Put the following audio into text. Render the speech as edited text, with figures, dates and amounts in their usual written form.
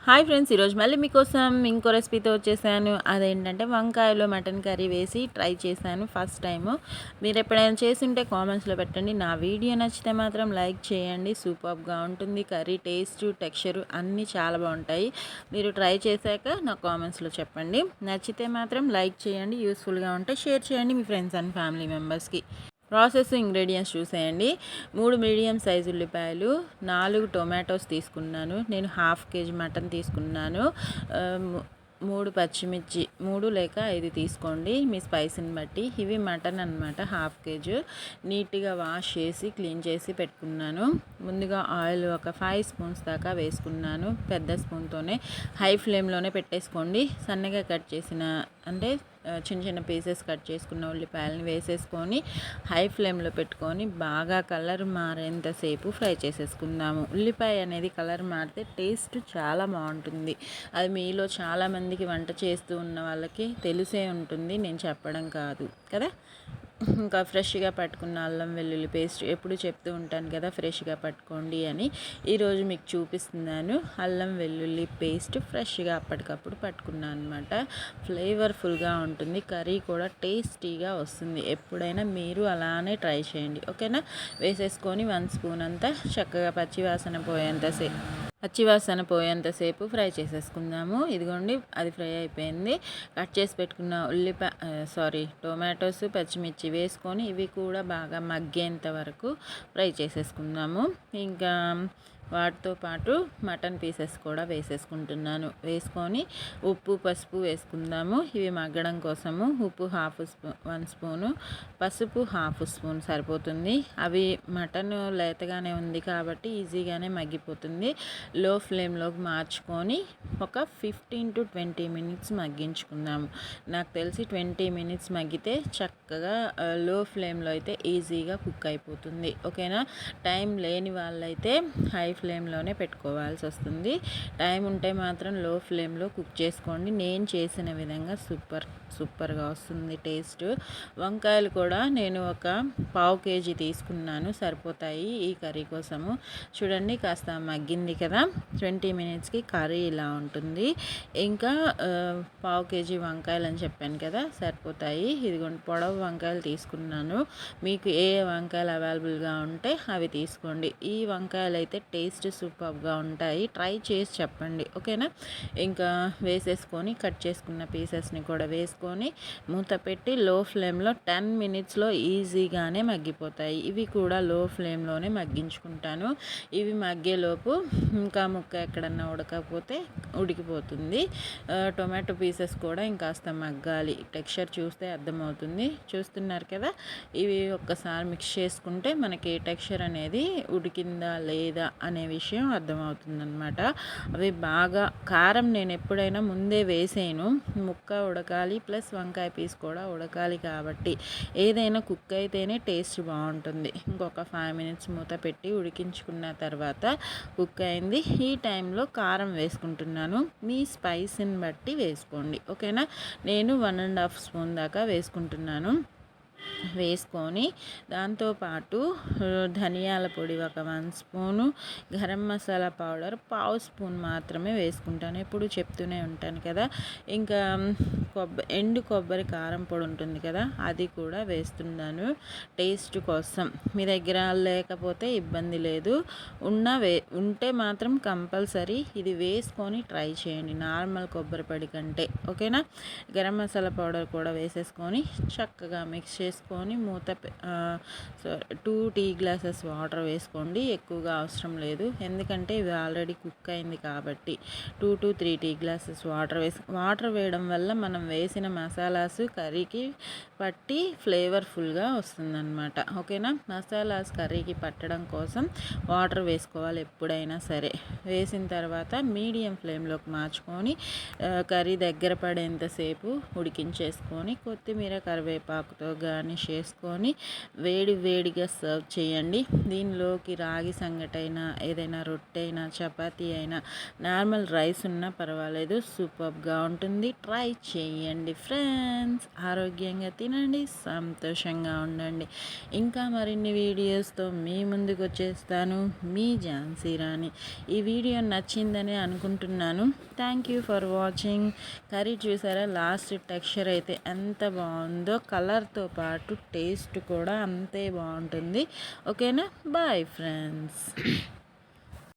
Hi friends, ఈరోజు మళ్ళీ మీకోసం ఇంకో రెసిపీతో వచ్చేసాను. అదేంటంటే వంకాయలో మటన్ కర్రీ వేసి ట్రై చేశాను ఫస్ట్ టైము. మీరు ఎప్పుడైనా చేస్తుంటే కామెంట్స్లో పెట్టండి. నా వీడియో నచ్చితే మాత్రం లైక్ చేయండి. సూపర్గా ఉంటుంది కర్రీ. టేస్ట్, టెక్స్చర్ అన్నీ చాలా బాగుంటాయి. మీరు ట్రై చేశాక నా కామెంట్స్లో చెప్పండి. నచ్చితే మాత్రం లైక్ చేయండి. యూస్ఫుల్గా ఉంటే షేర్ చేయండి మీ ఫ్రెండ్స్ అండ్ ఫ్యామిలీ మెంబర్స్కి. ప్రాసెస్ ఇంగ్రీడియంట్స్ చూసేయండి. 3 మీడియం సైజు ఉల్లిపాయలు, 4 టొమాటోస్ తీసుకున్నాను. నేను హాఫ్ కేజీ మటన్ తీసుకున్నాను. 3 పచ్చిమిర్చి, 3 లేక 5 తీసుకోండి మీ స్పైసీని బట్టి. ఇవి మటన్ అనమాట, హాఫ్ కేజీ. నీట్గా వాష్ చేసి క్లీన్ చేసి పెట్టుకున్నాను. ముందుగా ఆయిల్ ఒక 5 స్పూన్స్ దాకా వేసుకున్నాను. పెద్ద స్పూన్తోనే హై ఫ్లేమ్లోనే పెట్టేసుకోండి. సన్నగా కట్ చేసిన అంటే చిన్న చిన్న పీసెస్ కట్ చేసుకున్న ఉల్లిపాయలని వేసేసుకొని హై ఫ్లేమ్లో పెట్టుకొని బాగా కలర్ మారేంతసేపు ఫ్రై చేసేసుకుందాము. ఉల్లిపాయ అనేది కలర్ మారితే టేస్ట్ చాలా బాగుంటుంది. అది మీలో చాలామందికి వంట చేస్తూ ఉన్న వాళ్ళకి తెలిసే ఉంటుంది, నేను చెప్పడం కాదు కదా. ఇంకా ఫ్రెష్గా పట్టుకున్న అల్లం వెల్లుల్లి పేస్ట్ ఎప్పుడు చెప్తూ ఉంటాను కదా, ఫ్రెష్గా పట్టుకోండి అని. ఈరోజు మీకు చూపిస్తున్నాను. అల్లం వెల్లుల్లి పేస్ట్ ఫ్రెష్గా అప్పటికప్పుడు పట్టుకున్నాను అనమాట. ఫ్లేవర్ఫుల్గా ఉంటుంది, కర్రీ కూడా టేస్టీగా వస్తుంది. ఎప్పుడైనా మీరు అలానే ట్రై చేయండి, ఓకేనా. వేసేసుకొని 1 స్పూన్ అంతా చక్కగా పచ్చివాసన పోయేంతసేపు ఫ్రై చేసేసుకుందాము. ఇదిగోండి, అది ఫ్రై అయిపోయింది. కట్ చేసి పెట్టుకున్న టొమాటోస్, పచ్చిమిర్చి వేసుకొని ఇవి కూడా బాగా మగ్గేంత వరకు ఫ్రై చేసేసుకుందాము. ఇంకా వాటితో పాటు మటన్ పీసెస్ కూడా వేసేసుకుంటున్నాను. వేసుకొని ఉప్పు, పసుపు వేసుకుందాము. ఇవి మగ్గడం కోసము ఉప్పు 1 స్పూను, పసుపు 1/2 స్పూన్ సరిపోతుంది. అవి మటన్ లేతగానే ఉంది కాబట్టి ఈజీగానే మగ్గిపోతుంది. లో ఫ్లేమ్లోకి మార్చుకొని ఒక 15 to 20 మినిట్స్ మగ్గించుకుందాము. నాకు తెలిసి 20 మినిట్స్ మగ్గితే చక్కగా లో ఫ్లేమ్లో అయితే ఈజీగా కుక్ అయిపోతుంది, ఓకేనా. టైం లేని వాళ్ళైతే హై ఫ్లేమ్లోనే పెట్టుకోవాల్సి వస్తుంది. టైం ఉంటే మాత్రం లో ఫ్లేమ్లో కుక్ చేసుకోండి. నేను చేసిన విధంగా సూపర్గా వస్తుంది టేస్ట్. వంకాయలు కూడా నేను ఒక 1/2 కేజీ తీసుకున్నాను, సరిపోతాయి ఈ కర్రీ కోసము. చూడండి, కాస్త మగ్గింది కదా. 20 మినిట్స్కి కర్రీ ఇలా ఉంటుంది. ఇంకా 1/2 కేజీ వంకాయలు అని చెప్పాను కదా, సరిపోతాయి. ఇదిగోండి, పొడవు వంకాయలు తీసుకున్నాను. మీకు ఏ వంకాయలు అవైలబుల్గా ఉంటే అవి తీసుకోండి. ఈ వంకాయలు అయితే టేస్ట్ సూపర్గా ఉంటాయి. ట్రై చేసి చెప్పండి, ఓకేనా. ఇంకా వేసేసుకొని కట్ చేసుకున్న పీసెస్ని కూడా వేసుకొని మూత పెట్టి లో ఫ్లేమ్లో 10 మినిట్స్లో ఈజీగానే మగ్గిపోతాయి. ఇవి కూడా లో ఫ్లేమ్లోనే మగ్గించుకుంటాను. ఇవి మగ్గేలోపు ఇంకా ముక్క ఎక్కడన్నా ఉడకపోతే ఉడికిపోతుంది. టొమాటో పీసెస్ కూడా ఇంకాస్త మగ్గాలి. టెక్స్చర్ చూస్తే అర్థమవుతుంది. చూస్తున్నారు కదా, ఇవి ఒక్కసారి మిక్స్ చేసుకుంటే మనకి టెక్స్చర్ అనేది ఉడికిందా లేదా అనే విషయం అర్థమవుతుందన్నమాట. అవి బాగా కారం నేను ఎప్పుడైనా ముందే వేసేను. ముక్క ఉడకాలి ప్లస్ వంకాయ పీస్ కూడా ఉడకాలి కాబట్టి ఏదైనా కుక్ అయితేనే టేస్ట్ బాగుంటుంది. ఇంకొక 5 మినిట్స్ మూత పెట్టి ఉడికించుకున్న తర్వాత కుక్ అయింది. ఈ టైంలో కారం వేసుకుంటున్నాను. మీ స్పైసీని బట్టి వేసుకోండి, ఓకేనా. నేను 1.5 స్పూన్ దాకా వేసుకుంటున్నాను. వేసుకొని దాంతోపాటు ధనియాల పొడి ఒక 1 spoon, garam masala powder 1/2 spoon మాత్రమే వేసుకుంటాను. ఎప్పుడు చెప్తూనే ఉంటాను కదా. ఇంకా ఎండు కొబ్బరి కారం పొడి ఉంటుంది కదా, అది కూడా వేస్తున్నాను టేస్ట్ కోసం. మీ దగ్గర లేకపోతే ఇబ్బంది లేదు, ఉంటే మాత్రం కంపల్సరీ ఇది వేసుకొని ట్రై చేయండి, నార్మల్ కొబ్బరి పొడి కంటే, ఓకేనా. గరం మసాలా పౌడర్ కూడా వేసేసుకొని చక్కగా మిక్స్ చేసుకొని 2 టీ గ్లాసెస్ వాటర్ వేసుకోండి. ఎక్కువగా అవసరం లేదు, ఎందుకంటే ఇది ఆల్రెడీ కుక్ అయింది కాబట్టి. 2 to 3 టీ గ్లాసెస్ వాటర్ వేయడం వల్ల మనం వేసిన మసాలాస్ కర్రీకి పట్టి ఫ్లేవర్ఫుల్గా వస్తుందన్నమాట, ఓకేనా. మసాలాస్ కర్రీకి పట్టడం కోసం వాటర్ వేసుకోవాలి ఎప్పుడైనా సరే. వేసిన తర్వాత మీడియం ఫ్లేమ్లోకి మార్చుకొని కర్రీ దగ్గర పడేంతసేపు ఉడికించేసుకొని కొత్తిమీర, కరివేపాకుతో గార్నిష్ చేసుకొని వేడి వేడిగా సర్వ్ చేయండి. దీనిలోకి రాగి సంగటైనా, ఏదైనా రొట్టె అయినా, చపాతీ అయినా, నార్మల్ రైస్ ఉన్నా పర్వాలేదు, సూపర్గా ఉంటుంది. ట్రై చేయండి ఫ్రెండ్స్. ఆరోగ్యంగా తినండి, సంతోషంగా ఉండండి. ఇంకా మరిన్ని వీడియోస్తో మీ ముందుకు వచ్చేస్తాను. మీ ఝాన్సీ రాణి. ఈ వీడియో నచ్చిందని అనుకుంటున్నాను. Thank you for watching. Curry చూసారా, లాస్ట్ టెక్స్చర్ అయితే ఎంత బాగుందో, కలర్తో పాటు టేస్ట్ కూడా అంతే బాగుంటుంది. ఓకేనా, బాయ్ ఫ్రెండ్స్.